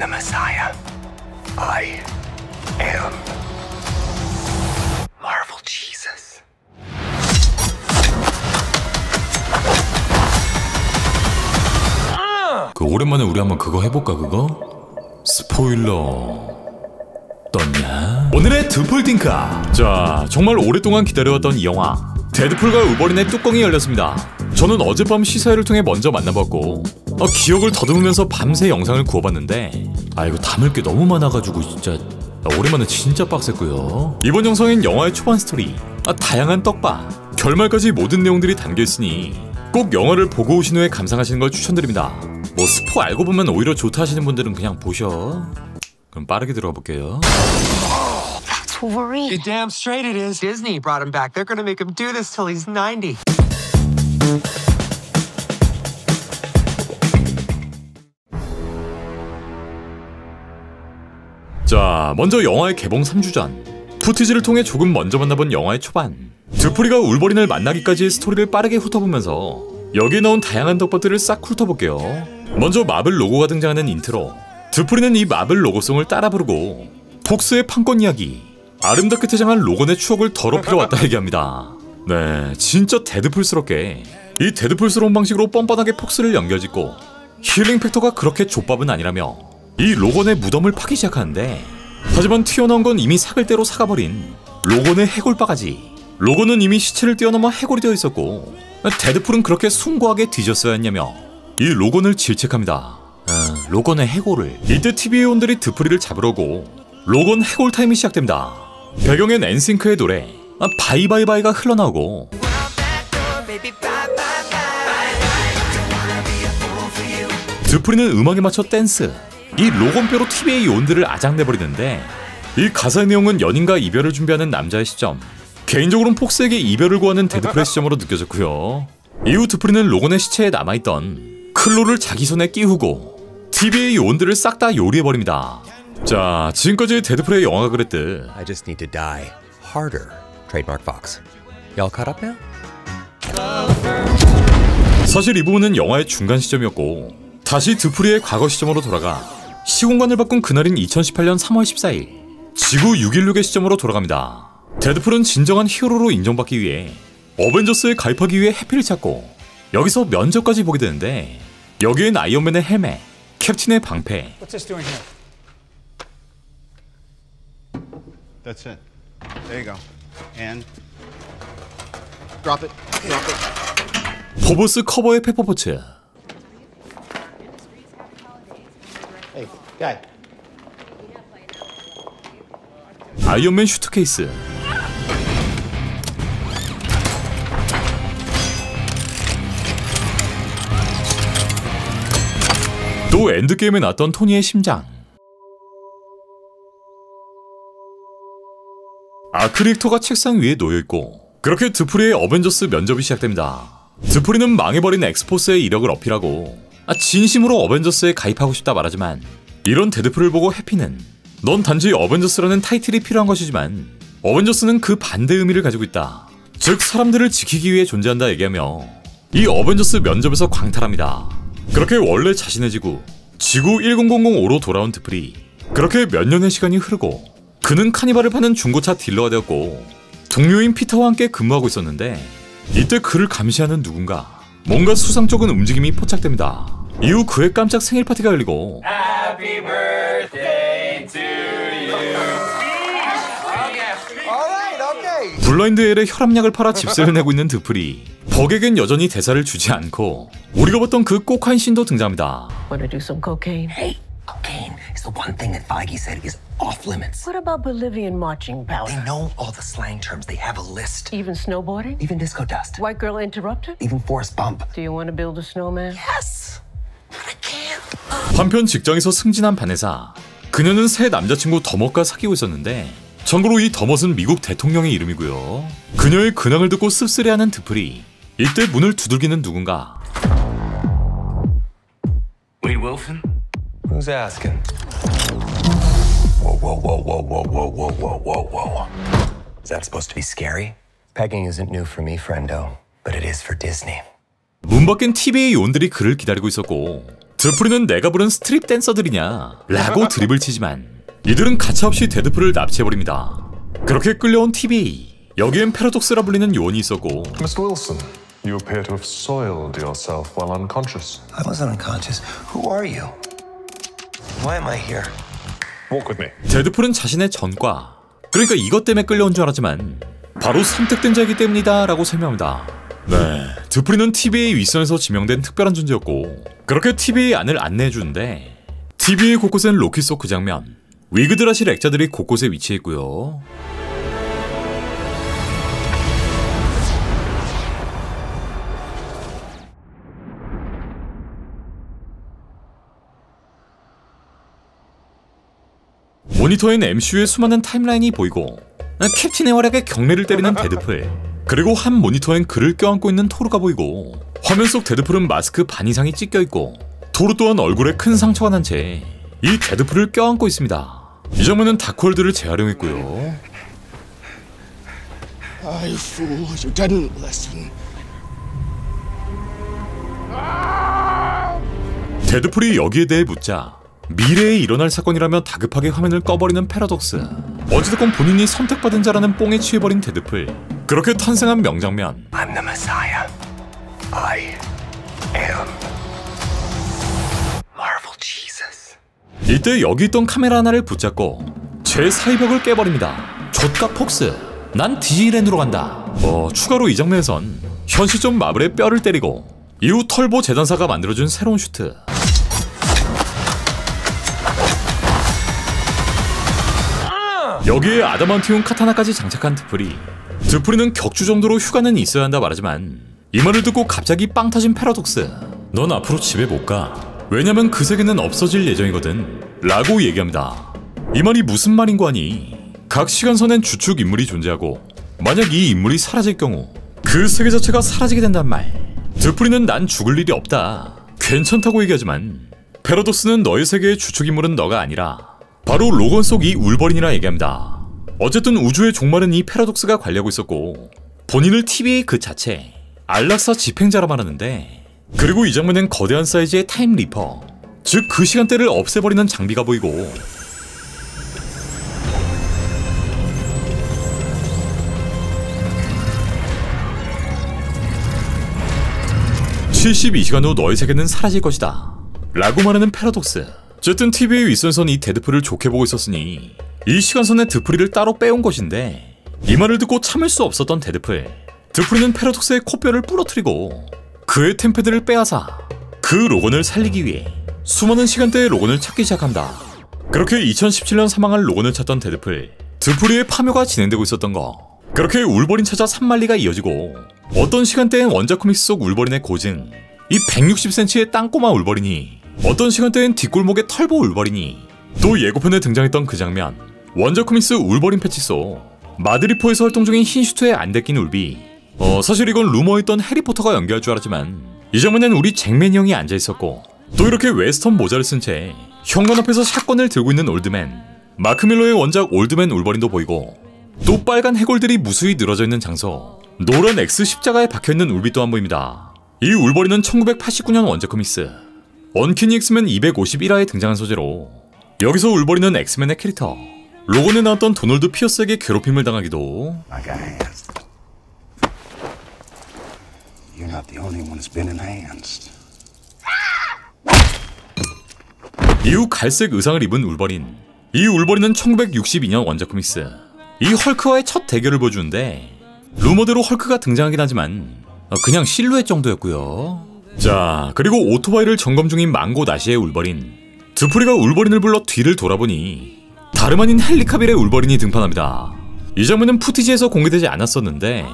the Messiah. I am Marvel Jesus. 그 오랜만에 우리 한번 그거 해볼까 그거? 스포일러 떴냐? 오늘의 드풀팅카. 자, 정말 오랫동안 기다려왔던 이 영화 데드풀과 울버린의 뚜껑이 열렸습니다. 저는 어젯밤 시사회를 통해 먼저 만나봤고 기억을 더듬으면서 밤새 영상을 구워봤는데 이거 담을 게 너무 많아가지고 진짜 오랜만에 진짜 빡셌고요. 이번 영상엔 영화의 초반 스토리, 다양한 떡밥, 결말까지 모든 내용들이 담겨있으니 꼭 영화를 보고 오신 후에 감상하시는 걸 추천드립니다. 뭐 스포 알고 보면 오히려 좋다 하시는 분들은 그냥 보셔. 그럼 빠르게 들어가 볼게요. That's Wolverine. You're damn straight it is. Disney brought him back. They're gonna make him do this till he's 90. 자, 먼저 영화의 개봉 3주 전 푸티지를 통해 조금 먼저 만나본 영화의 초반. 드풀이가 울버린을 만나기까지의 스토리를 빠르게 훑어보면서 여기에 나온 다양한 덕밥들을 싹 훑어볼게요. 먼저 마블 로고가 등장하는 인트로. 드풀이는 이 마블 로고송을 따라 부르고 폭스의 판권 이야기, 아름답게 퇴장한 로건의 추억을 더럽히러 왔다 얘기합니다. 네, 진짜 데드풀스럽게 이 데드풀스러운 방식으로 뻔뻔하게 폭스를 연결짓고 힐링 팩터가 그렇게 족밥은 아니라며 이 로건의 무덤을 파기 시작하는데, 하지만 튀어나온 건 이미 사글대로 사가버린 로건의 해골바가지. 로건은 이미 시체를 뛰어넘어 해골이 되어 있었고 데드풀은 그렇게 숭고하게 뒤졌어야 했냐며 이 로건을 질책합니다. 로건의 해골을. 이때 TV의원들이 드풀이를 잡으러 오고 로건 해골 타임이 시작됩니다. 배경엔 엔싱크의 노래 바이바이바이가 흘러나오고 드풀이는 음악에 맞춰 댄스. 이 로건뼈로 TV의 요원들을 아작내버리는데, 이 가사의 내용은 연인과 이별을 준비하는 남자의 시점, 개인적으로는 폭스에게 이별을 구하는 데드풀의 시점으로 느껴졌고요. 이후 드풀이는 로건의 시체에 남아있던 클로를 자기 손에 끼우고 TV의 요원들을 싹 다 요리해버립니다. 자, 지금까지 데드풀의 영화가 그랬듯 I just need to die harder. Trademark Fox. Y'all caught up now? 사실 이 부분은 영화의 중간 시점이었고, 다시 드풀이의 과거 시점으로 돌아가 시공간을 바꾼 그날인 2018년 3월 14일 지구 616의 시점으로 돌아갑니다. 데드풀은 진정한 히어로로 인정받기 위해 어벤져스에 가입하기 위해 해피를 찾고 여기서 면접까지 보게 되는데, 여기엔 아이언맨의 헬멧, 캡틴의 방패, What's this doing here? That's it. There you go. And drop it. Drop it. 포브스 커버의 페퍼포츠, Hey, guy. 아이언맨 슈트케이스, 또 엔드게임에 나왔던 토니의 심장, 아크리액터가 책상 위에 놓여있고, 그렇게 드풀이의 어벤져스 면접이 시작됩니다. 드풀이는 망해버린 엑스포스의 이력을 어필하고 진심으로 어벤져스에 가입하고 싶다 말하지만, 이런 데드풀을 보고 해피는 넌 단지 어벤져스라는 타이틀이 필요한 것이지만 어벤져스는 그 반대 의미를 가지고 있다, 즉 사람들을 지키기 위해 존재한다 얘기하며 이 어벤져스 면접에서 광탈합니다. 그렇게 원래 자신의 지구 10005로 돌아온 드풀이. 그렇게 몇 년의 시간이 흐르고 그는 카니발을 파는 중고차 딜러가 되었고 동료인 피터와 함께 근무하고 있었는데, 이때 그를 감시하는 누군가, 뭔가 수상쩍은 움직임이 포착됩니다. 이후 그의 깜짝 생일 파티가 열리고 Happy birthday to you. 블라인드 엘의 혈압약을 팔아 집세를 내고 있는 드풀이 벅에겐 여전히 대사를 주지 않고 우리가 봤던 그 꼭한 씬도 등장합니다. Want to do some cocaine? Hey, cocaine is the one thing that Feige said is off limits. What about Bolivian marching They powder? know all the slang terms. They have a list. Even snowboarding? Even disco dust. White girl interrupted? Even Forrest Bump. Do you want to build a snowman? Yes. But I can't. 한편 직장에서 승진한 바네사. 그녀는 새 남자친구 더머과 사귀고 있었는데, 참고로 이 더머는 미국 대통령의 이름이고요. 그녀의 근황을 듣고 씁쓸해하는 드풀이. 이때 문을 두들기는 누군가. Wade Wilson? Who's asking? Whoa, whoa, whoa, whoa, whoa, whoa, whoa, whoa, whoa, whoa. Is that supposed to be scary? Pegging isn't new for me, friendo, but it is for Disney. 문 밖엔 TV의 요원들이 그를 기다리고 있었고 드프리는 내가 부른 스트립 댄서들이냐 라고 드립을 치지만 이들은 가차없이 데드풀을 납치해버립니다. 그렇게 끌려온 TVA. 여기엔 패러독스라 불리는 요원이 있었고 Mr. Wilson, you appear to have soiled yourself while unconscious. I wasn't unconscious. Who are you? Why am I here? Walk with me. 데드풀은 자신의 전과, 그러니까 이것 때문에 끌려온 줄 알았지만 바로 선택된 자이기 때문이다 라고 설명합니다. 네, 드프리는 TVA 윗선에서 지명된 특별한 존재였고 그렇게 TVA 안을 안내해주는데 TVA 곳곳엔 로키 속 그 장면, 위그드라실 액자들이 곳곳에 위치해있고요. 모니터엔 MCU의 수많은 타임라인이 보이고 캡틴의 활약에 경례를 때리는 데드풀, 그리고 한 모니터엔 글을 껴안고 있는 토르가 보이고 화면 속 데드풀은 마스크 반 이상이 찢겨있고 토르 또한 얼굴에 큰 상처가 난 채 이 데드풀을 껴안고 있습니다. 이 장면은 다크홀드를 재활용했고요. You fools, you didn't listen. 데드풀이 여기에 대해 묻자 미래에 일어날 사건이라며 다급하게 화면을 꺼버리는 패러독스. 어찌됐건 본인이 선택받은 자라는 뽕에 취해버린 데드풀. 그렇게 탄생한 명장면. I'm the Messiah. I am Marvel Jesus. 이때 여기 있던 카메라 하나를 붙잡고 제 사이벽을 깨버립니다. 좆가 폭스. 난 디즈니랜드로 간다. 추가로 이 장면에선 현실적 마블의 뼈를 때리고 이후 털보 재단사가 만들어준 새로운 슈트. 여기에 아담한티움 카타나까지 장착한 드프리는 격주 정도로 휴가는 있어야 한다 말하지만 이 말을 듣고 갑자기 빵 터진 패러독스. 넌 앞으로 집에 못 가. 왜냐면 그 세계는 없어질 예정이거든 라고 얘기합니다. 이 말이 무슨 말인 거 아니? 각 시간선엔 주축 인물이 존재하고 만약 이 인물이 사라질 경우 그 세계 자체가 사라지게 된단 말. 드프리는 난 죽을 일이 없다. 괜찮다고 얘기하지만 패러독스는 너의 세계의 주축 인물은 너가 아니라 바로 로건 속 이 울버린이라 얘기합니다. 어쨌든 우주의 종말은 이 패러독스가 관리하고 있었고 본인을 TVA 그 자체, 안락사 집행자라 말하는데 그리고 이 장면엔 거대한 사이즈의 타임 리퍼, 즉 그 시간대를 없애버리는 장비가 보이고 72시간 후 너의 세계는 사라질 것이다 라고 말하는 패러독스. 어쨌든 TVA 윗선선 이 데드풀을 좋게 보고 있었으니 이 시간선에 드프리를 따로 빼온 것인데 이 말을 듣고 참을 수 없었던 데드풀. 드프리는 패러독스의 코뼈를 부러뜨리고 그의 템패드를 빼앗아 그 로건을 살리기 위해 수많은 시간대의 로건을 찾기 시작한다. 그렇게 2017년 사망할 로건을 찾던 데드풀. 드프리의 파묘가 진행되고 있었던 거. 그렇게 울버린 찾아 산만리가 이어지고 어떤 시간대엔 원작 코믹스 속 울버린의 고증, 이 160cm의 땅꼬마 울버린이 어떤 시간대엔 뒷골목의 털보 울버린이, 또 예고편에 등장했던 그 장면, 원작 코믹스 울버린 패치 속 마드리포에서 활동 중인 흰 슈트에 안대 낀 울비. 사실 이건 루머였던 해리포터가 연기할 줄 알았지만 이 장면엔 우리 잭맨 형이 앉아있었고 또 이렇게 웨스턴 모자를 쓴 채 현관 앞에서 샷건을 들고 있는 올드맨, 마크 밀러의 원작 올드맨 울버린도 보이고 또 빨간 해골들이 무수히 늘어져 있는 장소, 노란 X 십자가에 박혀있는 울비 또한 보입니다. 이 울버린은 1989년 원작 코믹스 언캐니 엑스맨 251화에 등장한 소재로 여기서 울버린은 엑스맨의 캐릭터 로건에 나왔던 도널드 피어스에게 괴롭힘을 당하기도 I got hands. You're not the only one who's been enhanced. 이후 갈색 의상을 입은 울버린. 이 울버린은 1962년 원작 코믹스 이 헐크와의 첫 대결을 보여주는데 루머대로 헐크가 등장하긴 하지만 그냥 실루엣 정도였고요. 자, 그리고 오토바이를 점검 중인 망고 나시의 울버린. 드프리가 울버린을 불러 뒤를 돌아보니 다름 아닌 헨리 카빌의 울버린이 등판합니다. 이 장면은 푸티지에서 공개되지 않았었는데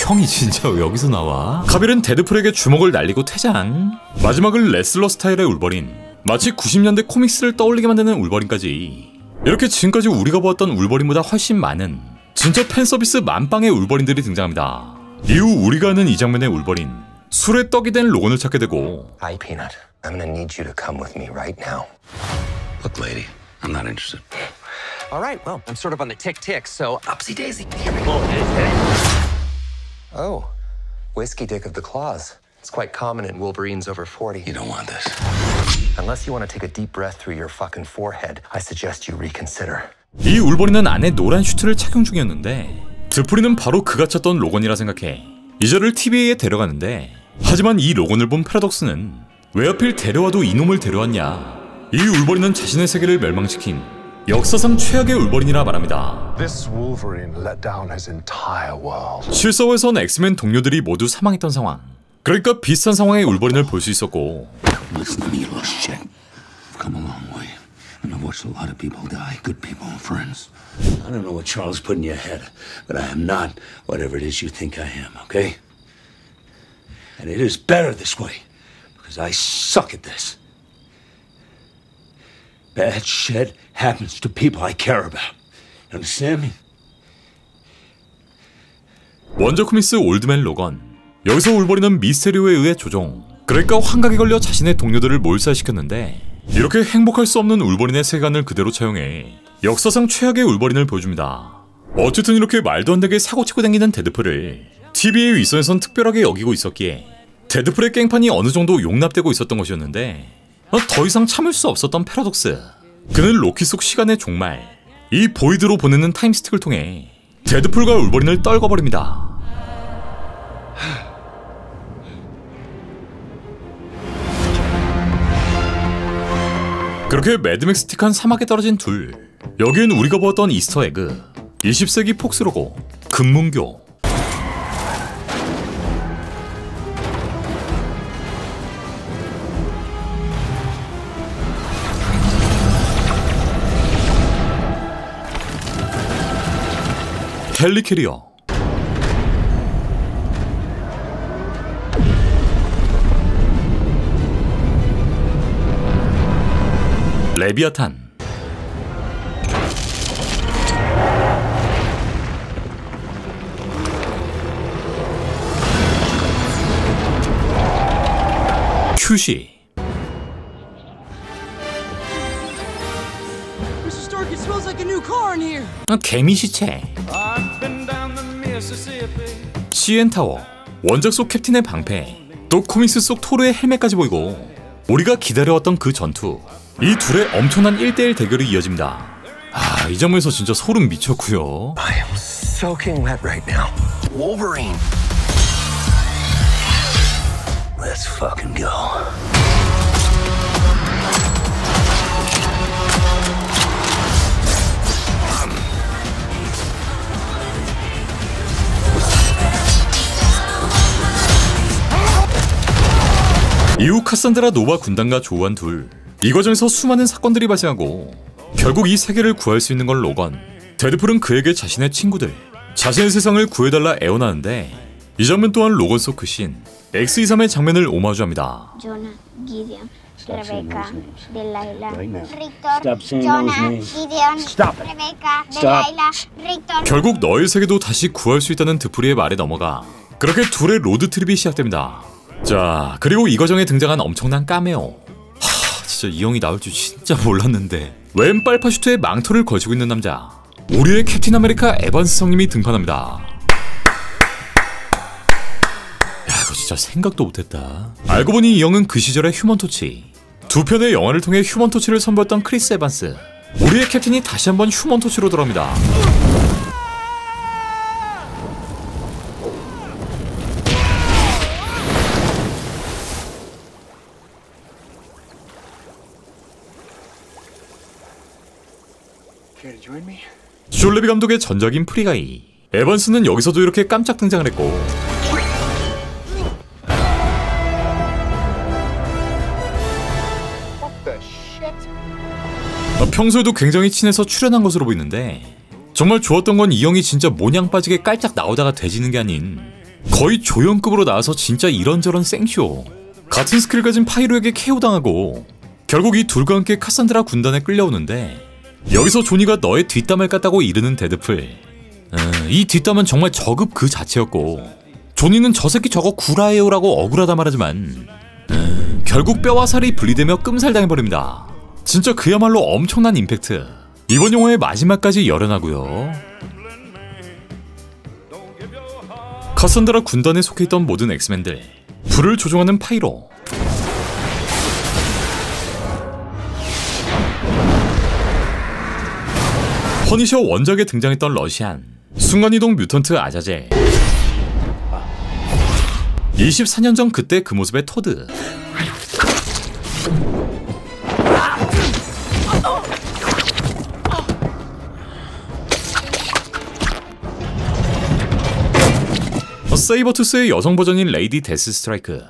형이 진짜 왜 여기서 나와? 카빌은 데드풀에게 주먹을 날리고 퇴장. 마지막은 레슬러 스타일의 울버린. 마치 90년대 코믹스를 떠올리게 만드는 울버린까지. 이렇게 지금까지 우리가 보았던 울버린보다 훨씬 많은 진짜 팬서비스 만빵의 울버린들이 등장합니다. 이후 우리가 아는 이 장면의 울버린. 술에 떡이 된 로건을 찾게 되고 Hi, Peanut. I'm gonna need you to come with me right now. Look, lady, I'm not interested. All right, well, I'm sort of on the tick-tick, so upsy daisy. Oh, whiskey dick of the claws. It's quite common in Wolverines over 40. You don't want this. Unless you want to take a deep breath through your fucking forehead, I suggest you reconsider. 이 울버린은 안에 노란 슈트를 착용 중이었는데 드프리는 바로 그가 찾던 로건이라 생각해 이저를 TVA에 데려가는데, 하지만 이 로건을 본 패러독스는 왜 하필 데려와도 이놈을 데려왔냐, 이 울버린은 자신의 세계를 멸망시킨 역사상 최악의 울버린이라 말합니다. This Wolverine let down his entire world. 실사화에선 엑스맨 동료들이 모두 사망했던 상황, 그러니까 비슷한 상황의 울버린을 볼 수 있었고, Listen to me, you little shit. I've come a long way. And I've watched a lot of people die. Good people and friends. I don't know what Charles put in your head, but I am not whatever it is you think I am, okay? And it is better this way, because I suck at this. Bad shit happens to people I care about. You understand me? 원조 코믹스 올드맨 로건, 여기서 울버린은 미스테리오에 의해 조종, 그러니까 환각에 걸려 자신의 동료들을 몰살시켰는데, 이렇게 행복할 수 없는 울버린의 세계관을 그대로 차용해 역사상 최악의 울버린을 보여줍니다. 어쨌든 이렇게 말도 안 되게 사고치고 다니는 데드풀을 TV의 윗선에선 특별하게 여기고 있었기에 데드풀의 깽판이 어느 정도 용납되고 있었던 것이었는데, 더 이상 참을 수 없었던 패러독스, 그는 로키 속 시간의 종말, 이 보이드로 보내는 타임스틱을 통해 데드풀과 울버린을 떨궈버립니다. 그렇게 매드맥스틱한 사막에 떨어진 둘, 여기엔 우리가 보았던 이스터 에그, 20세기 폭스로고, 금문교, 헬리캐리어, 레비아탄, 큐시, 개미 시체, CN 타워, 원작 속 캡틴의 방패, 또 코믹스 속 토르의 헬멧까지 보이고, 우리가 기다려왔던 그 전투, 이 둘의 엄청난 1대1 대결이 이어집니다. 아, 이 장면에서 진짜 소름 미쳤고요. I am soaking wet right now. Wolverine. Let's fucking go. 이후 카산드라 노바 군단과 조우한 둘, 이 과정에서 수많은 사건들이 발생하고 결국 이 세계를 구할 수 있는 건 로건. 데드풀은 그에게 자신의 친구들, 자신의 세상을 구해달라 애원하는데, 이 장면 또한 로건 속 그 씬, X23의 장면을 오마주합니다. Jonah, Gideon, Rebecca, Delilah, Stop saying those names. Gideon, Stop it. Rebecca, Stop. Delilah, Victor. 결국 너의 세계도 다시 구할 수 있다는 드프리의 말에 넘어가 그렇게 둘의 로드트립이 시작됩니다. 자, 그리고 이 과정에 등장한 엄청난 카메오. 진짜 이 형이 나올 줄 진짜 몰랐는데, 웬 빨파슈트에 망토를 걸치고 있는 남자, 우리의 캡틴 아메리카 에반스 성님이 등판합니다. 야, 이거 진짜 생각도 못했다. 알고 보니 이 형은 그 시절의 휴먼토치, 두 편의 영화를 통해 휴먼토치를 선보였던 크리스 에반스. 우리의 캡틴이 다시 한번 휴먼토치로 돌아옵니다. 숄레비 감독의 전작인 프리가이, 에반스는 여기서도 이렇게 깜짝 등장을 했고, 평소에도 굉장히 친해서 출연한 것으로 보이는데, 정말 좋았던 건 이 형이 진짜 모냥 빠지게 깔짝 나오다가 돼지는 게 아닌 거의 조연급으로 나와서 진짜 이런저런 생쇼, 같은 스킬을 가진 파이로에게 KO당하고 결국 이 둘과 함께 카산드라 군단에 끌려오는데, 여기서 조니가 너의 뒷담을 깠다고 이르는 데드풀. 이 뒷담은 정말 저급 그 자체였고, 조니는 저 새끼 저거 구라예요라고 억울하다 말하지만 결국 뼈와 살이 분리되며 끔살당해버립니다. 진짜 그야말로 엄청난 임팩트. 이번 영화의 마지막까지 열연하고요. 카산드라 군단에 속해있던 모든 엑스맨들, 불을 조종하는 파이로, 퍼니셔 원작에 등장했던 러시안 순간이동 뮤턴트 아자젤, 24년 전 그때 그 모습의 토드, 세이버투스의 여성 버전인 레이디 데스 스트라이크,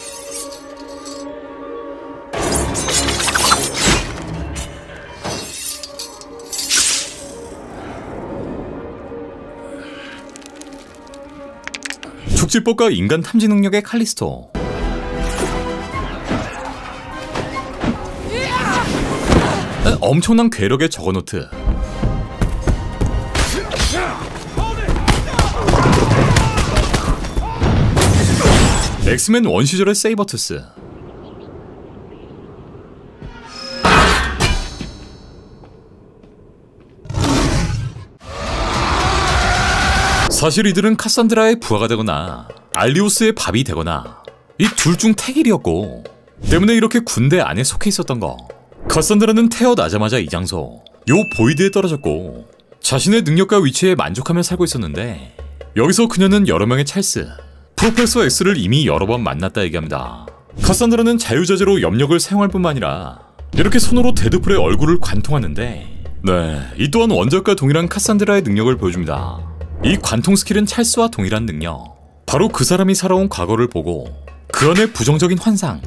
축지법과 인간 탐지 능력의 칼리스토, 엄청난 괴력의 저거노트, 엑스맨 원 시절의 세이버투스, 사실 이들은 카산드라의 부하가 되거나 알리오스의 밥이 되거나 이 둘 중 택일이었고, 때문에 이렇게 군대 안에 속해 있었던 거. 카산드라는 태어나자마자 이 장소, 요 보이드에 떨어졌고 자신의 능력과 위치에 만족하며 살고 있었는데, 여기서 그녀는 여러 명의 찰스, 프로페서 X를 이미 여러 번 만났다 얘기합니다. 카산드라는 자유자재로 염력을 사용할 뿐만 아니라 이렇게 손으로 데드풀의 얼굴을 관통하는데, 네, 이 또한 원작과 동일한 카산드라의 능력을 보여줍니다. 이 관통 스킬은 찰스와 동일한 능력, 바로 그 사람이 살아온 과거를 보고 그 안에 부정적인 환상,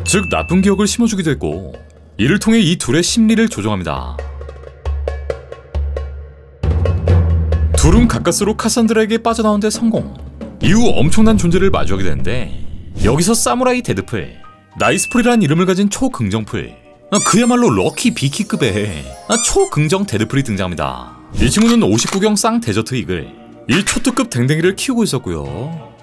즉 나쁜 기억을 심어주기도 했고, 이를 통해 이 둘의 심리를 조종합니다. 둘은 가까스로 카산드라에게 빠져나온 데 성공. 이후 엄청난 존재를 마주하게 되는데, 여기서 사무라이 데드풀, 나이스풀이라는 이름을 가진 초긍정풀, 그야말로 럭키 비키급의 초긍정 데드풀이 등장합니다. 이 친구는 59경 쌍 데저트 이글, 이 초특급 댕댕이를 키우고 있었고요.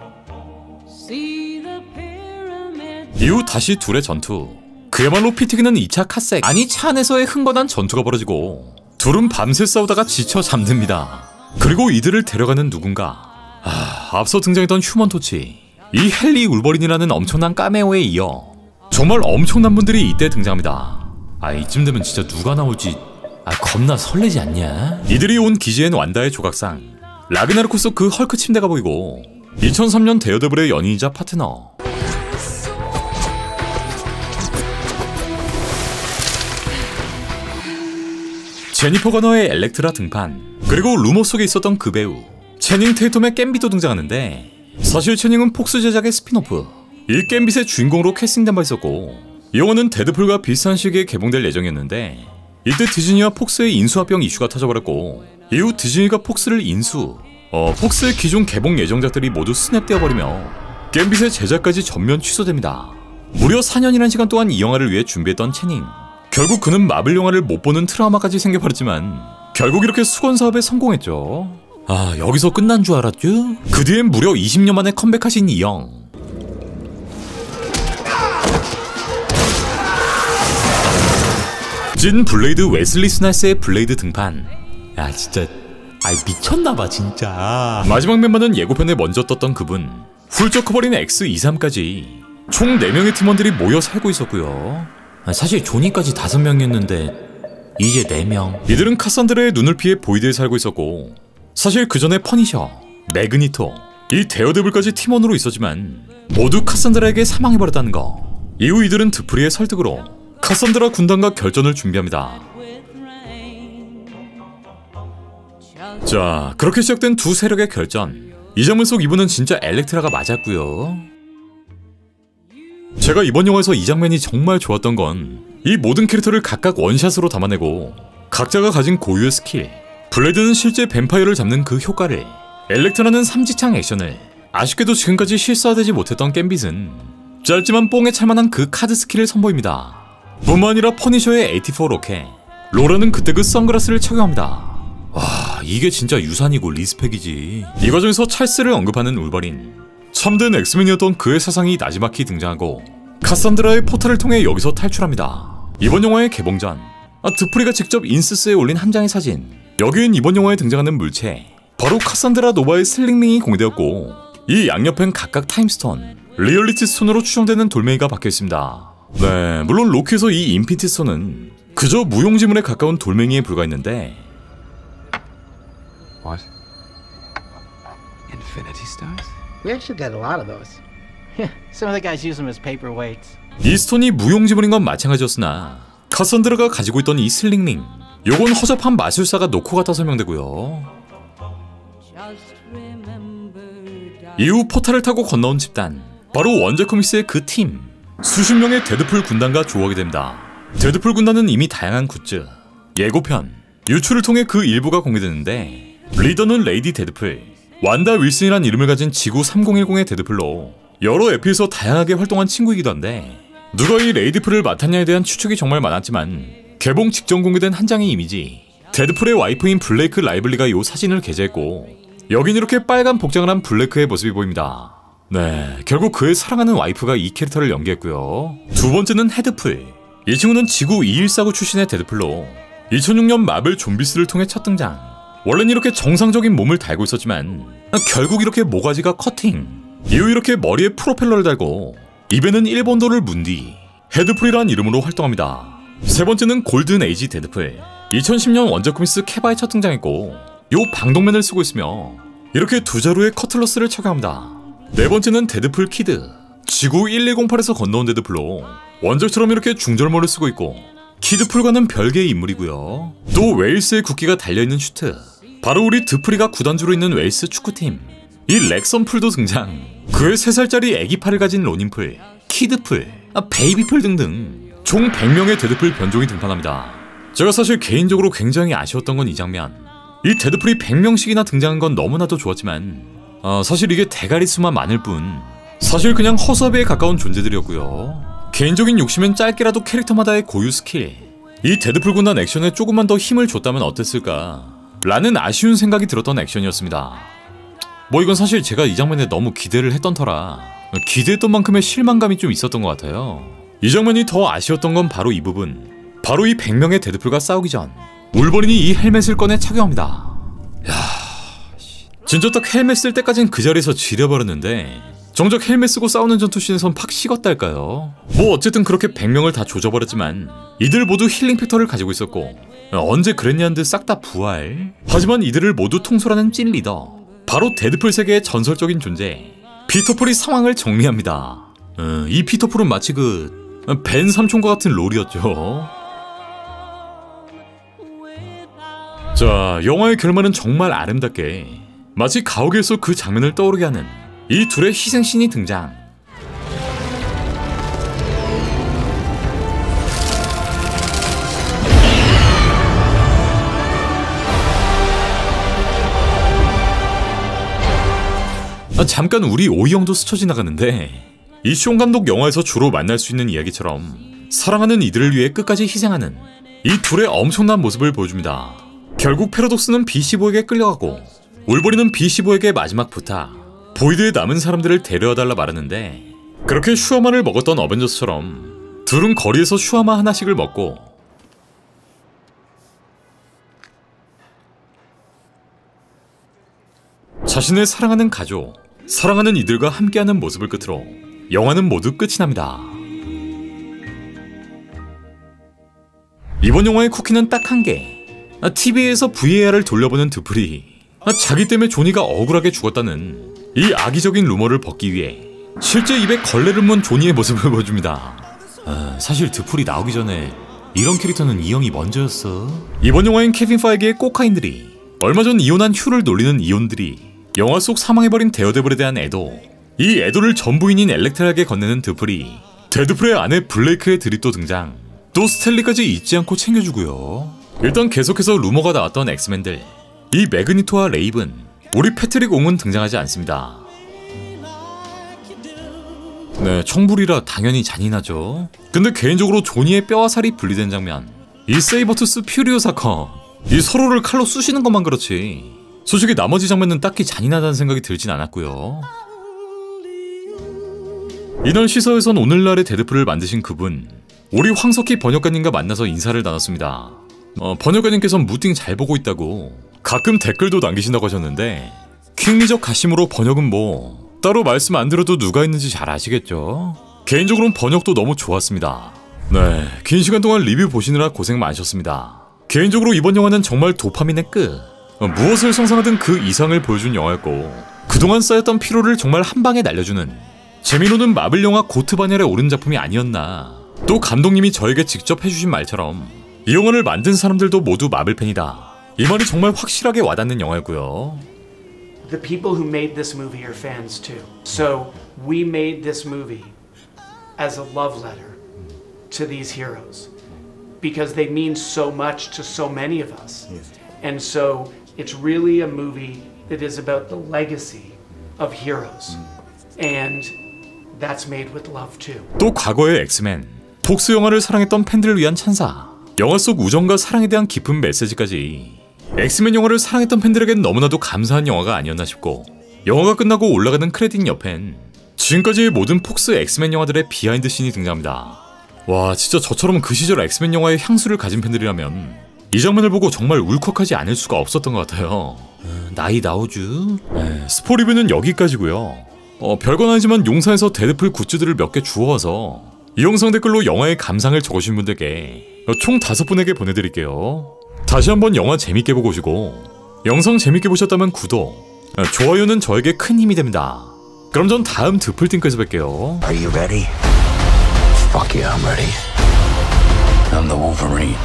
이후 다시 둘의 전투, 그야말로 피 튀기는 2차 카색, 아니 차 안에서의 흥건한 전투가 벌어지고 둘은 밤새 싸우다가 지쳐 잠듭니다. 그리고 이들을 데려가는 누군가, 앞서 등장했던 휴먼 토치, 이 헨리 울버린이라는 엄청난 카메오에 이어 정말 엄청난 분들이 이때 등장합니다. 이쯤 되면 진짜 누가 나올지 겁나 설레지 않냐? 이들이 온 기지엔 완다의 조각상, 라그나르코스 그 헐크 침대가 보이고, 2003년 데어데블의 연인이자 파트너, 제니퍼 거너의 엘렉트라 등판, 그리고 루머 속에 있었던 그 배우 채닝 테이텀의 겜빗도 등장하는데, 사실 채닝은 폭스 제작의 스피노프, 이 겜빗의 주인공으로 캐스팅된 바 있었고, 이 영화는 데드풀과 비슷한 시기에 개봉될 예정이었는데, 이때 디즈니와 폭스의 인수합병 이슈가 터져버렸고, 이후 디즈니가 폭스를 인수, 폭스의 기존 개봉 예정작들이 모두 스냅되어버리며 겜빗의 제작까지 전면 취소됩니다. 무려 4년이라는 시간 동안 이 영화를 위해 준비했던 채닝, 결국 그는 마블 영화를 못 보는 트라우마까지 생겨버렸지만 결국 이렇게 수건 사업에 성공했죠. 여기서 끝난 줄 알았죠? 그 뒤엔 무려 20년 만에 컴백하신 이 형. 찐 블레이드 웨슬리 스나이스의 블레이드 등판. 진짜 미쳤나봐 진짜. 마지막 멤버는 예고편에 먼저 떴던 그분, 훌쩍 커버린 X23까지 총 4명의 팀원들이 모여 살고 있었고요. 사실 조니까지 5명이었는데 이제 4명. 이들은 카산드라의 눈을 피해 보이드에 살고 있었고, 사실 그 전에 퍼니셔, 매그니토, 이 데어데블까지 팀원으로 있었지만 모두 카산드라에게 사망해버렸다는 거. 이후 이들은 드프리의 설득으로 카산드라 군단과 결전을 준비합니다. 자, 그렇게 시작된 두 세력의 결전. 이 장면 속 이분은 진짜 엘렉트라가 맞았고요. 제가 이번 영화에서 이 장면이 정말 좋았던 건, 이 모든 캐릭터를 각각 원샷으로 담아내고 각자가 가진 고유의 스킬, 블레이드는 실제 뱀파이어를 잡는 그 효과를, 엘렉트라는 삼지창 액션을, 아쉽게도 지금까지 실사되지 못했던 겜빗은 짧지만 뽕에 찰만한 그 카드 스킬을 선보입니다. 뿐만 아니라 퍼니셔의 84 로켓, 로라는 그때 그 선글라스를 착용합니다. 이게 진짜 유산이고 리스펙이지. 이 과정에서 찰스를 언급하는 울버린, 참된 엑스맨이었던 그의 사상이 나지막히 등장하고 카산드라의 포탈을 통해 여기서 탈출합니다. 이번 영화의 개봉 전, 드프리가 직접 인스스에 올린 한 장의 사진, 여기엔 이번 영화에 등장하는 물체, 바로 카산드라 노바의 슬링링이 공개되었고, 이 양옆엔 각각 타임스톤, 리얼리티 스톤으로 추정되는 돌멩이가 박혀있습니다. 네, 물론 로키에서 이 인피니티 스톤은 그저 무용지물에 가까운 돌멩이에 불과했는데, What? Infinity Stones? We actually got a lot of those. Yeah, some of the guys use them as paperweights. 이 스톤이 무용지물인 건 마찬가지였으나 카산드라가 가지고 있던 이 슬링링, 요건 허접한 마술사가 놓고 갔다 설명되고요. 이후 포탈을 타고 건너온 집단, 바로 원작 코믹스의 그 팀, 수십 명의 데드풀 군단과 조우하게 됩니다. 데드풀 군단은 이미 다양한 굿즈, 예고편, 유출을 통해 그 일부가 공개되는데, 리더는 레이디 데드풀, 완다 윌슨이란 이름을 가진 지구 3010의 데드풀로 여러 에피에서 다양하게 활동한 친구이기도 한데, 누가 이 레이디풀을 맡았냐에 대한 추측이 정말 많았지만 개봉 직전 공개된 한 장의 이미지, 데드풀의 와이프인 블레이크 라이블리가 이 사진을 게재했고, 여긴 이렇게 빨간 복장을 한 블레이크의 모습이 보입니다. 네, 결국 그의 사랑하는 와이프가 이 캐릭터를 연기했고요. 두 번째는 헤드풀. 이 친구는 지구 2149 출신의 데드풀로 2006년 마블 좀비스를 통해 첫 등장. 원래는 이렇게 정상적인 몸을 달고 있었지만 결국 이렇게 모가지가 커팅, 이후 이렇게 머리에 프로펠러를 달고 입에는 일본도를 문 뒤 헤드풀이라는 이름으로 활동합니다. 세 번째는 골든 에이지 데드풀. 2010년 원작 코믹스 케바에 첫 등장했고, 요 방독면을 쓰고 있으며 이렇게 두 자루의 커틀러스를 착용합니다. 네 번째는 데드풀 키드. 지구 1108에서 건너온 데드풀로 원작처럼 이렇게 중절모를 쓰고 있고, 키드풀과는 별개의 인물이고요. 또 웨일스의 국기가 달려있는 슈트, 바로 우리 드프리가 구단주로 있는 웨일스 축구팀. 이 렉선풀도 등장. 그의 3살짜리 애기팔을 가진 로닌풀, 키드풀, 베이비풀 등등 총 100명의 데드풀 변종이 등판합니다. 제가 사실 개인적으로 굉장히 아쉬웠던 건 이 장면. 이 데드풀이 100명씩이나 등장한 건 너무나도 좋았지만 사실 이게 대가리 수만 많을 뿐 사실 그냥 허수아비에 가까운 존재들이었고요. 개인적인 욕심은 짧게라도 캐릭터마다의 고유 스킬, 이 데드풀 군단 액션에 조금만 더 힘을 줬다면 어땠을까 라는 아쉬운 생각이 들었던 액션이었습니다. 뭐 이건 사실 제가 이 장면에 너무 기대를 했던 터라 기대했던 만큼의 실망감이 좀 있었던 것 같아요. 이 장면이 더 아쉬웠던 건 바로 이 부분. 바로 이 100명의 데드풀과 싸우기 전 울버린이 이 헬멧을 꺼내 착용합니다. 야, 진짜 딱 헬멧 쓸 때까진 그 자리에서 지려버렸는데 정작 헬멧 쓰고 싸우는 전투씬에선 팍 식었달까요? 뭐 어쨌든 그렇게 100명을 다 조져버렸지만 이들 모두 힐링 팩터를 가지고 있었고, 언제 그랬냐는 듯 싹 다 부활. 하지만 이들을 모두 통솔하는 찐 리더, 바로 데드풀 세계의 전설적인 존재 피터풀이 상황을 정리합니다. 이 피터풀은 마치 그 벤 삼촌과 같은 롤이었죠. 자, 영화의 결말은 정말 아름답게 마치 가옥에 서 그 장면을 떠오르게 하는 이 둘의 희생신이 등장. 잠깐 우리 오이 형도 스쳐 지나가는데, 이 쇼 감독 영화에서 주로 만날 수 있는 이야기처럼 사랑하는 이들을 위해 끝까지 희생하는 이 둘의 엄청난 모습을 보여줍니다. 결국 패러독스는 B15에게 끌려가고 울버린은 B15에게 마지막 부탁, 보이드에 남은 사람들을 데려와달라 말하는데, 그렇게 슈아마를 먹었던 어벤져스처럼 둘은 거리에서 슈아마 하나씩을 먹고 자신의 사랑하는 가족, 사랑하는 이들과 함께하는 모습을 끝으로 영화는 모두 끝이 납니다. 이번 영화의 쿠키는 딱 한 개. TV에서 VAR을 돌려보는 드프리, 자기 때문에 조니가 억울하게 죽었다는 이 악의적인 루머를 벗기 위해 실제 입에 걸레를 문 조니의 모습을 보여줍니다. 사실 드풀이 나오기 전에 이런 캐릭터는 이 형이 먼저였어. 이번 영화엔 케빈 파이기의 꼬카인들이, 얼마 전 이혼한 휴를 놀리는 이혼들이, 영화 속 사망해버린 데어데블에 대한 애도, 이 애도를 전부인인 엘렉트라에게 건네는 드풀이, 데드풀의 아내 블레이크의 드립도 등장. 또 스텔리까지 잊지 않고 챙겨주고요. 일단 계속해서 루머가 나왔던 엑스맨들, 이 매그니토와 레이븐, 우리 패트릭 옹은 등장하지 않습니다. 네, 청불이라 당연히 잔인하죠. 근데 개인적으로 조니의 뼈와 살이 분리된 장면, 이 세이버투스 퓨리오 사건, 이 서로를 칼로 쑤시는 것만 그렇지 솔직히 나머지 장면은 딱히 잔인하다는 생각이 들진 않았고요. 이날 시사회선 오늘날의 데드풀을 만드신 그분, 우리 황석희 번역가님과 만나서 인사를 나눴습니다. 번역가님께서는 무팅 잘 보고 있다고 가끔 댓글도 남기신다고 하셨는데, 킹리적 가심으로 번역은 뭐 따로 말씀 안 드려도 누가 있는지 잘 아시겠죠? 개인적으로는 번역도 너무 좋았습니다. 네, 긴 시간 동안 리뷰 보시느라 고생 많으셨습니다. 개인적으로 이번 영화는 정말 도파민의 끝, 무엇을 상상하든 그 이상을 보여준 영화였고 그동안 쌓였던 피로를 정말 한 방에 날려주는 재미로는 마블 영화 고트 반열에 오른 작품이 아니었나. 또 감독님이 저에게 직접 해주신 말처럼 이 영화를 만든 사람들도 모두 마블 팬이다. 이 말이 정말 확실하게 와닿는 영화였고요. The people who made this movie are fans too. So we made this movie as a love letter to these heroes because they mean so much to so many of us. And so it's really a movie that is about the legacy of heroes. And that's made with love too. 또 과거의 엑스맨, 폭스 영화를 사랑했던 팬들을 위한 찬사, 영화 속 우정과 사랑에 대한 깊은 메시지까지 엑스맨 영화를 사랑했던 팬들에겐 너무나도 감사한 영화가 아니었나 싶고 영화가 끝나고 올라가는 크레딧 옆엔 지금까지의 모든 폭스 엑스맨 영화들의 비하인드 씬이 등장합니다. 와, 진짜 저처럼 그 시절 엑스맨 영화의 향수를 가진 팬들이라면 이 장면을 보고 정말 울컥하지 않을 수가 없었던 것 같아요. 나이 나오쥬? 스포 리뷰는 여기까지고요. 별건 아니지만 용산에서 데드풀 굿즈들을 몇 개 주워와서 이 영상 댓글로 영화의 감상을 적으신 분들께 총 5분에게 보내드릴게요. 다시 한번 영화 재밌게 보고 오시고 영상 재밌게 보셨다면 구독, 좋아요는 저에게 큰 힘이 됩니다. 그럼 전 다음 드풀팅크에서 뵐게요. Are you ready? Fuck yeah, I'm ready. I'm the Wolverine.